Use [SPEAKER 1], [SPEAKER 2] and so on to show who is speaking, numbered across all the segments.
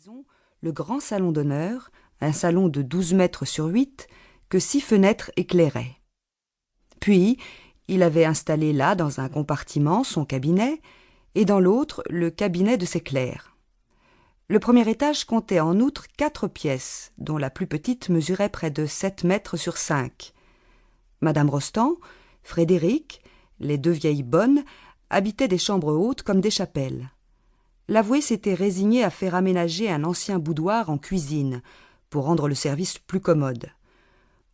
[SPEAKER 1] maison le grand salon d'honneur, un salon de 12 mètres sur 8, que 6 fenêtres éclairaient. Puis, il avait installé là, dans un compartiment, son cabinet, et dans l'autre, le cabinet de ses clercs. Le premier étage comptait en outre 4 pièces, dont la plus petite mesurait près de 7 mètres sur 5. Madame Rostand, Frédéric, les 2 vieilles bonnes, habitaient des chambres hautes comme des chapelles. L'avoué s'était résigné à faire aménager un ancien boudoir en cuisine, pour rendre le service plus commode.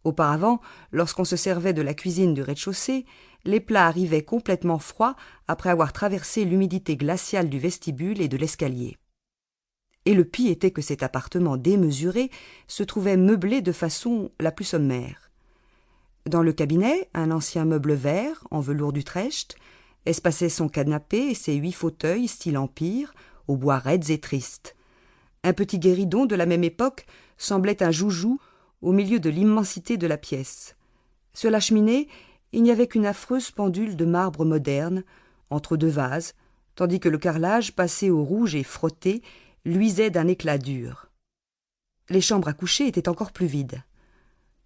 [SPEAKER 1] Auparavant, lorsqu'on se servait de la cuisine du rez-de-chaussée, les plats arrivaient complètement froids après avoir traversé l'humidité glaciale du vestibule et de l'escalier. Et le pis était que cet appartement démesuré se trouvait meublé de façon la plus sommaire. Dans le cabinet, un ancien meuble vert, en velours d'Utrecht, espaçait son canapé et ses 8 fauteuils, style empire, aux bois raides et tristes. Un petit guéridon de la même époque semblait un joujou au milieu de l'immensité de la pièce. Sur la cheminée, il n'y avait qu'une affreuse pendule de marbre moderne, entre 2 vases, tandis que le carrelage, passé au rouge et frotté, luisait d'un éclat dur. Les chambres à coucher étaient encore plus vides.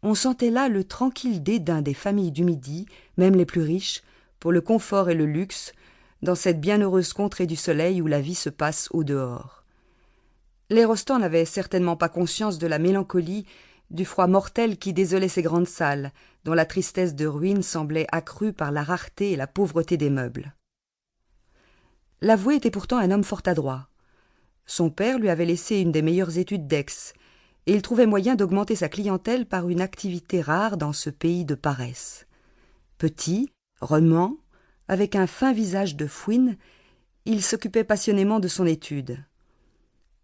[SPEAKER 1] On sentait là le tranquille dédain des familles du Midi, même les plus riches, pour le confort et le luxe, dans cette bienheureuse contrée du soleil où la vie se passe au dehors. Les Rostand n'avaient certainement pas conscience de la mélancolie, du froid mortel qui désolait ces grandes salles, dont la tristesse de ruine semblait accrue par la rareté et la pauvreté des meubles. L'avoué était pourtant un homme fort adroit. Son père lui avait laissé une des meilleures études d'Aix, et il trouvait moyen d'augmenter sa clientèle par une activité rare dans ce pays de paresse. Petit, remuant, avec un fin visage de fouine, il s'occupait passionnément de son étude.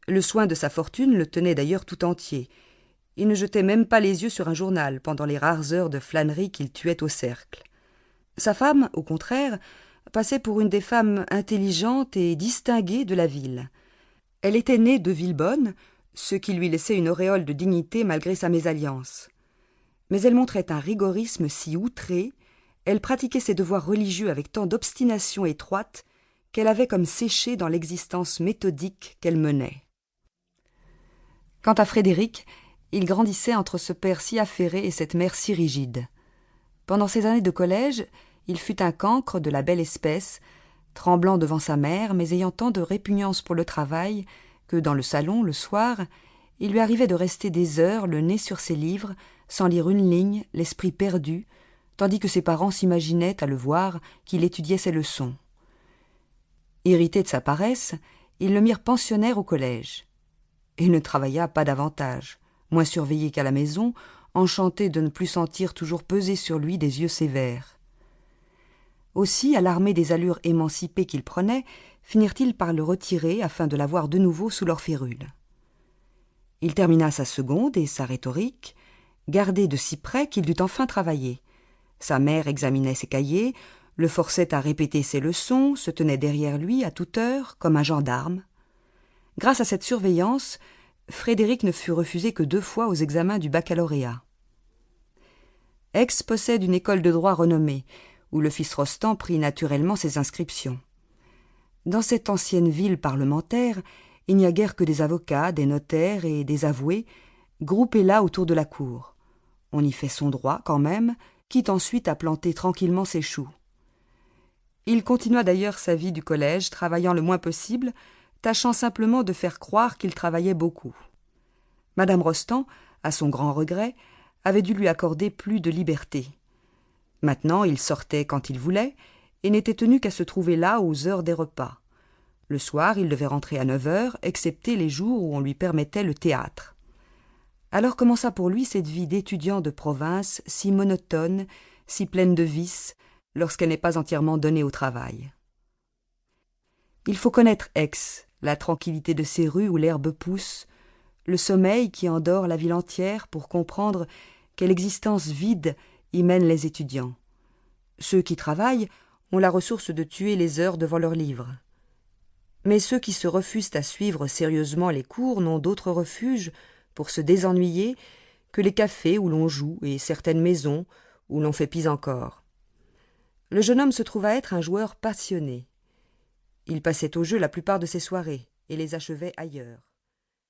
[SPEAKER 1] Le soin de sa fortune le tenait d'ailleurs tout entier. Il ne jetait même pas les yeux sur un journal pendant les rares heures de flânerie qu'il tuait au cercle. Sa femme, au contraire, passait pour une des femmes intelligentes et distinguées de la ville. Elle était née de Villebonne, ce qui lui laissait une auréole de dignité malgré sa mésalliance. Mais elle montrait un rigorisme si outré, elle pratiquait ses devoirs religieux avec tant d'obstination étroite qu'elle avait comme séché dans l'existence méthodique qu'elle menait. Quant à Frédéric, il grandissait entre ce père si affairé et cette mère si rigide. Pendant ses années de collège, il fut un cancre de la belle espèce, tremblant devant sa mère, mais ayant tant de répugnance pour le travail que, dans le salon, le soir, il lui arrivait de rester des heures, le nez sur ses livres, sans lire une ligne, l'esprit perdu, tandis que ses parents s'imaginaient, à le voir, qu'il étudiait ses leçons. Irrité de sa paresse, ils le mirent pensionnaire au collège. Il ne travailla pas davantage, moins surveillé qu'à la maison, enchanté de ne plus sentir toujours peser sur lui des yeux sévères. Aussi, alarmés des allures émancipées qu'il prenait, finirent-ils par le retirer afin de l'avoir de nouveau sous leur férule. Il termina sa seconde et sa rhétorique, gardé de si près qu'il dut enfin travailler. Sa mère examinait ses cahiers, le forçait à répéter ses leçons, se tenait derrière lui à toute heure, comme un gendarme. Grâce à cette surveillance, Frédéric ne fut refusé que 2 fois aux examens du baccalauréat. Aix possède une école de droit renommée, où le fils Rostand prit naturellement ses inscriptions. Dans cette ancienne ville parlementaire, il n'y a guère que des avocats, des notaires et des avoués, groupés là autour de la cour. On y fait son droit, quand même, quitte ensuite à planter tranquillement ses choux. Il continua d'ailleurs sa vie du collège, travaillant le moins possible, tâchant simplement de faire croire qu'il travaillait beaucoup. Madame Rostand, à son grand regret, avait dû lui accorder plus de liberté. Maintenant, il sortait quand il voulait, et n'était tenu qu'à se trouver là aux heures des repas. Le soir, il devait rentrer à 9 heures, excepté les jours où on lui permettait le théâtre. Alors commença pour lui cette vie d'étudiant de province, si monotone, si pleine de vices, lorsqu'elle n'est pas entièrement donnée au travail. Il faut connaître Aix, la tranquillité de ses rues où l'herbe pousse, le sommeil qui endort la ville entière pour comprendre quelle existence vide y mènent les étudiants. Ceux qui travaillent ont la ressource de tuer les heures devant leurs livres. Mais ceux qui se refusent à suivre sérieusement les cours n'ont d'autre refuge, pour se désennuyer, que les cafés où l'on joue et certaines maisons où l'on fait pis encore. Le jeune homme se trouva être un joueur passionné. Il passait au jeu la plupart de ses soirées et les achevait ailleurs.